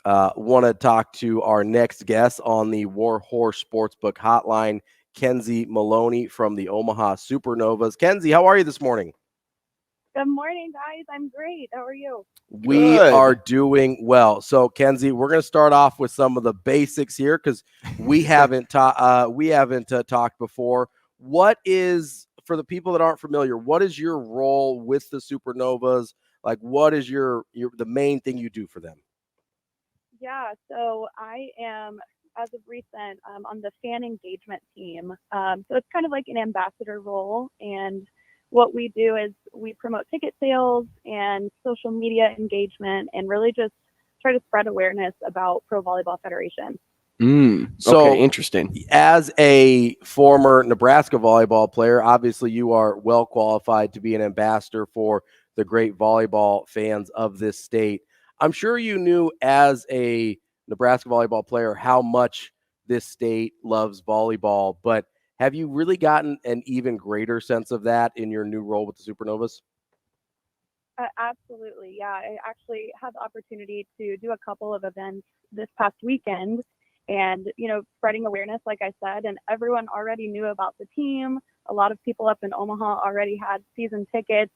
Want to talk to our next guest on the Warhorse Sportsbook Hotline, Kenzie Maloney from the Omaha Supernovas. Kenzie, how are you this morning? Good morning, guys. I'm great. How are you? We are doing well. So, Kenzie, we're going to start off with some of the basics here because we haven't talked before. What is, for the people that aren't familiar, what is your role with the Supernovas? Like, what is your the main thing you do for them? Yeah, so I am, as of recent, on the fan engagement team. So it's kind of like an ambassador role. And what we do is we promote ticket sales and social media engagement and really just try to spread awareness about Pro Volleyball Federation. Okay, interesting. As a former Nebraska volleyball player, obviously you are well qualified to be an ambassador for the great volleyball fans of this state. I'm sure you knew as a Nebraska volleyball player how much this state loves volleyball, but have you really gotten an even greater sense of that in your new role with the Supernovas? Absolutely. Yeah, I actually had the opportunity to do a couple of events this past weekend and, spreading awareness, like I said, and everyone already knew about the team. A lot of people up in Omaha already had season tickets.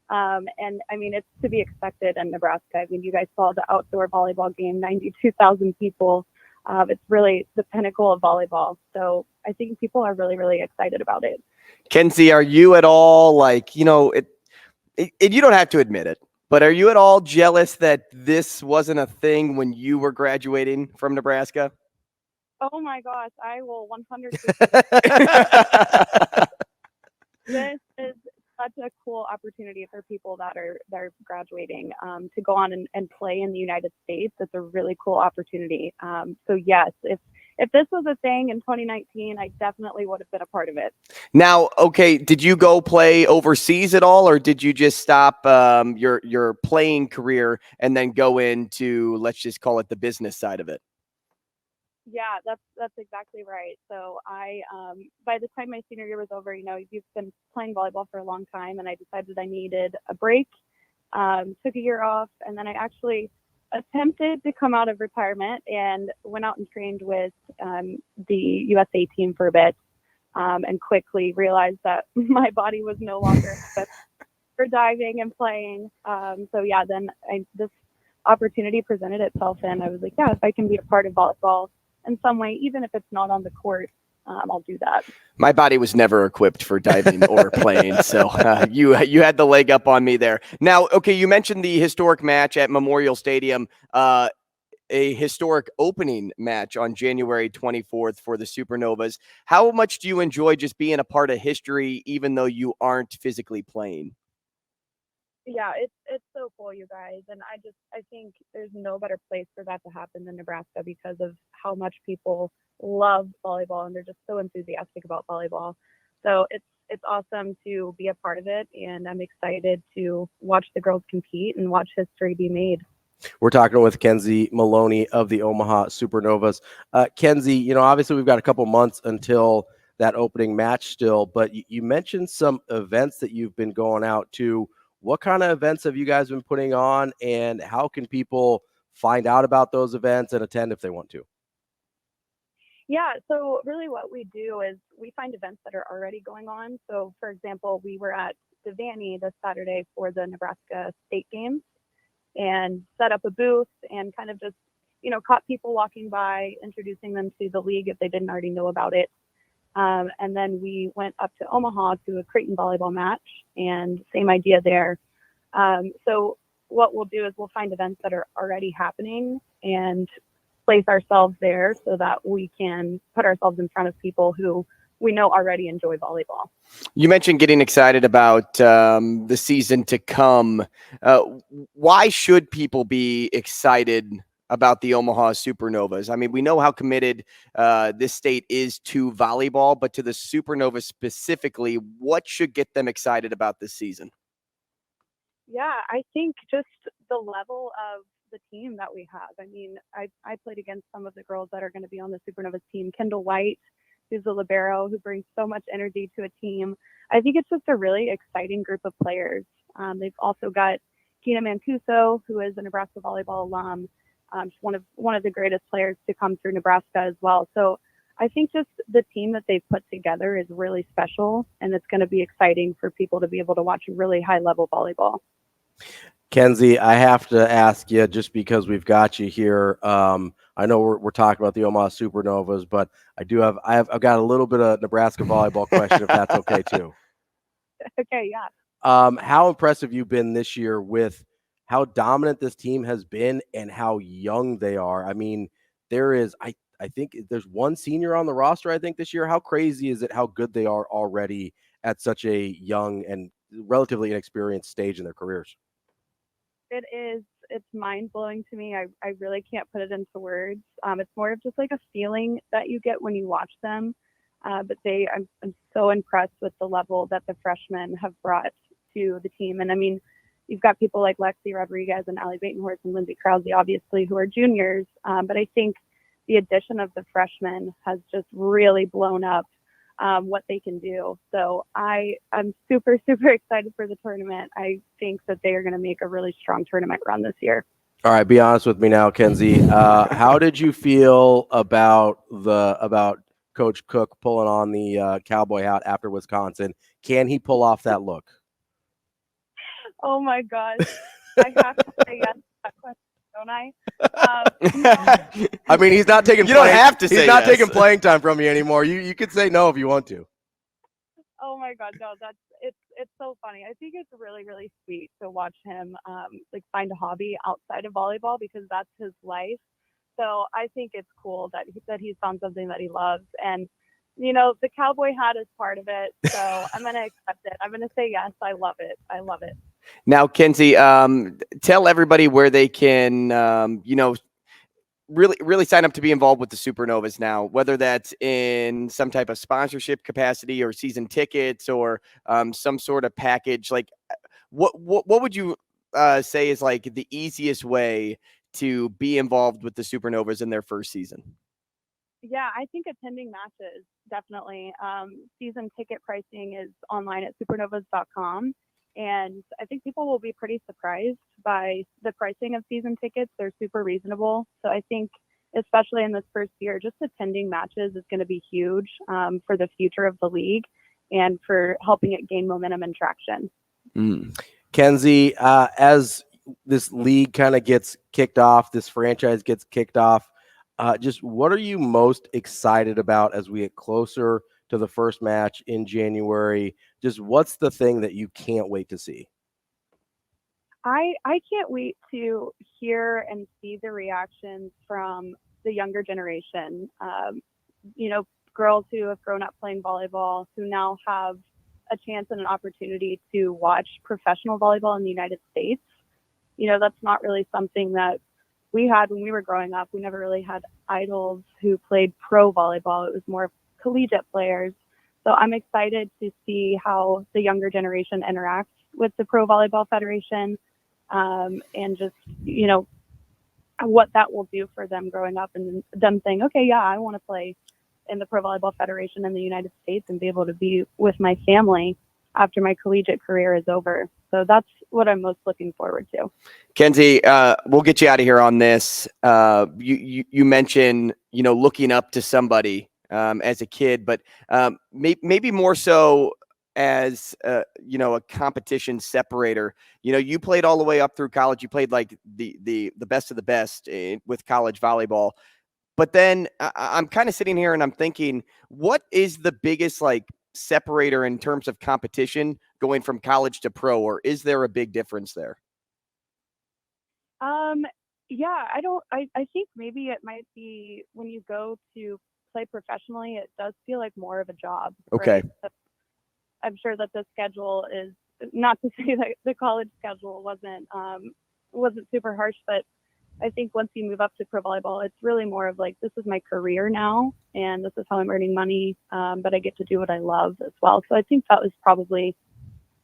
And I mean, it's to be expected in Nebraska. I mean, you guys saw the outdoor volleyball game, 92,000 people. It's really the pinnacle of volleyball. So I think people are really, really excited about it. Kenzie, are you at all like, you don't have to admit it, but are you at all jealous that this wasn't a thing when you were graduating from Nebraska? Oh my gosh, I will 100%. This is such a cool opportunity for people that are graduating to go on and play in the United States. It's a really cool opportunity. So yes, if this was a thing in 2019, I definitely would have been a part of it. Now, okay, did you go play overseas at all, or did you just stop your playing career and then go into, let's just call it, the business side of it? Yeah, that's exactly right. So I, by the time my senior year was over, you've been playing volleyball for a long time, and I decided I needed a break. Took a year off, and then I actually attempted to come out of retirement and went out and trained with the USA team for a bit, and quickly realized that my body was no longer fit for diving and playing. So yeah, then this opportunity presented itself, and I was like, yeah, if I can be a part of volleyball in some way, even if it's not on the court, I'll do that. My body was never equipped for diving or playing, so you had the leg up on me there. Now, okay, you mentioned the historic match at Memorial Stadium, a historic opening match on January 24th for the Supernovas. How much do you enjoy just being a part of history, even though you aren't physically playing? Yeah, it's so cool, you guys. And I think there's no better place for that to happen than Nebraska because of how much people love volleyball and they're just so enthusiastic about volleyball. So it's awesome to be a part of it, and I'm excited to watch the girls compete and watch history be made. We're talking with Kenzie Maloney of the Omaha Supernovas. Kenzie, obviously we've got a couple months until that opening match still, but you mentioned some events that you've been going out to. What kind of events have you guys been putting on, and how can people find out about those events and attend if they want to? Yeah, so really what we do is we find events that are already going on. So, for example, we were at Devaney this Saturday for the Nebraska State Games and set up a booth and kind of just, caught people walking by, introducing them to the league if they didn't already know about it. And then we went up to Omaha to a Creighton volleyball match, and same idea there. So what we'll do is we'll find events that are already happening and place ourselves there so that we can put ourselves in front of people who we know already enjoy volleyball. You mentioned getting excited about the season to come. Why should people be excited about the Omaha Supernovas? I mean, we know how committed this state is to volleyball, but to the Supernovas specifically, what should get them excited about this season? Yeah, I think just the level of the team that we have. I mean, I played against some of the girls that are going to be on the Supernovas team. Kendall White, who's a libero who brings so much energy to a team. I think it's just a really exciting group of players. They've also got Gina Mancuso, who is a Nebraska volleyball alum. one of the greatest players to come through Nebraska as well. So I think just the team that they've put together is really special, and it's going to be exciting for people to be able to watch really high-level volleyball. Kenzie, I have to ask you, just because we've got you here. I know we're talking about the Omaha Supernovas, but I've got a little bit of Nebraska volleyball question, if that's okay too. Okay, yeah. How impressive have you been this year with how dominant this team has been and how young they are? I mean, there is, I think there's one senior on the roster, I think, this year. How crazy is it how good they are already at such a young and relatively inexperienced stage in their careers? It is. It's mind-blowing to me. I really can't put it into words. It's more of just like a feeling that you get when you watch them. But I'm so impressed with the level that the freshmen have brought to the team. And I mean, you've got people like Lexi Rodriguez and Allie Batenhorst and Lindsay Krause, obviously, who are juniors. But I think the addition of the freshmen has just really blown up what they can do. So I'm super, super excited for the tournament. I think that they are going to make a really strong tournament run this year. All right, be honest with me now, Kenzie. How did you feel about Coach Cook pulling on the cowboy hat after Wisconsin? Can he pull off that look? Oh my gosh, I have to say yes to that question, don't I? I mean, he's not taking. You don't have to say he's not yes. taking playing time from you anymore. You could say no if you want to. Oh my God, no, it's so funny. I think it's really, really sweet to watch him like find a hobby outside of volleyball, because that's his life. So I think it's cool that he's found something that he loves, and you know, the cowboy hat is part of it. So I'm gonna accept it. I'm gonna say yes. I love it. I love it. Now, Kenzie, tell everybody where they can, really sign up to be involved with the Supernovas now, whether that's in some type of sponsorship capacity or season tickets or some sort of package. Like, what would you say is like the easiest way to be involved with the Supernovas in their first season? Yeah, I think attending matches, definitely. Season ticket pricing is online at supernovas.com. And I think people will be pretty surprised by the pricing of season tickets. They're super reasonable. So I think, especially in this first year, just attending matches is going to be huge for the future of the league and for helping it gain momentum and traction. Kenzie, as this league kind of gets kicked off, this franchise gets kicked off, just what are you most excited about as we get closer to the first match in January? Just what's the thing that you can't wait to see? I can't wait to hear and see the reactions from the younger generation. Girls who have grown up playing volleyball, who now have a chance and an opportunity to watch professional volleyball in the United States. You know, that's not really something that we had when we were growing up. We never really had idols who played pro volleyball. It was more collegiate players. So I'm excited to see how the younger generation interacts with the Pro Volleyball Federation, and just, you know, what that will do for them growing up and them saying, okay, yeah, I want to play in the Pro Volleyball Federation in the United States and be able to be with my family after my collegiate career is over. So that's what I'm most looking forward to. Kenzie, we'll get you out of here on this. You mentioned, looking up to somebody as a kid, but maybe more so as a competition separator. You played all the way up through college. You played like the best of the best with college volleyball. But then I'm kind of sitting here and I'm thinking, what is the biggest separator in terms of competition going from college to pro, or is there a big difference there? Yeah, I think maybe it might be when you go to play professionally, it does feel like more of a job. Okay. Right? I'm sure that the schedule is, not to say that the college schedule wasn't super harsh, but I think once you move up to pro volleyball, it's really more of like, this is my career now, and this is how I'm earning money, but I get to do what I love as well. So I think that was probably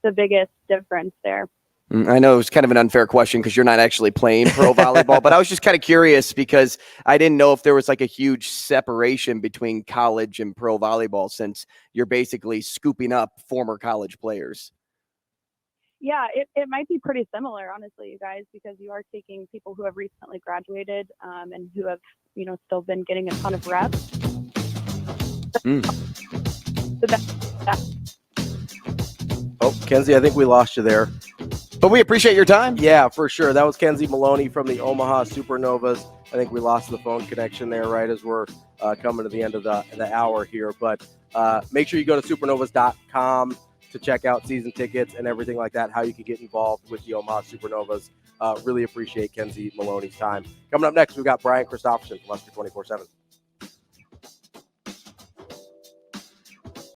the biggest difference there. I know it was kind of an unfair question because you're not actually playing pro volleyball, but I was just kind of curious because I didn't know if there was like a huge separation between college and pro volleyball, since you're basically scooping up former college players. Yeah, it might be pretty similar, honestly, you guys, because you are taking people who have recently graduated and who have, still been getting a ton of reps. So Oh, Kenzie, I think we lost you there. But we appreciate your time. Yeah, for sure. That was Kenzie Maloney from the Omaha Supernovas. I think we lost the phone connection there right as we're coming to the end of the hour here. But make sure you go to supernovas.com to check out season tickets and everything like that, how you can get involved with the Omaha Supernovas. Really appreciate Kenzie Maloney's time. Coming up next, we've got Brian Christopherson from Husker 24/7.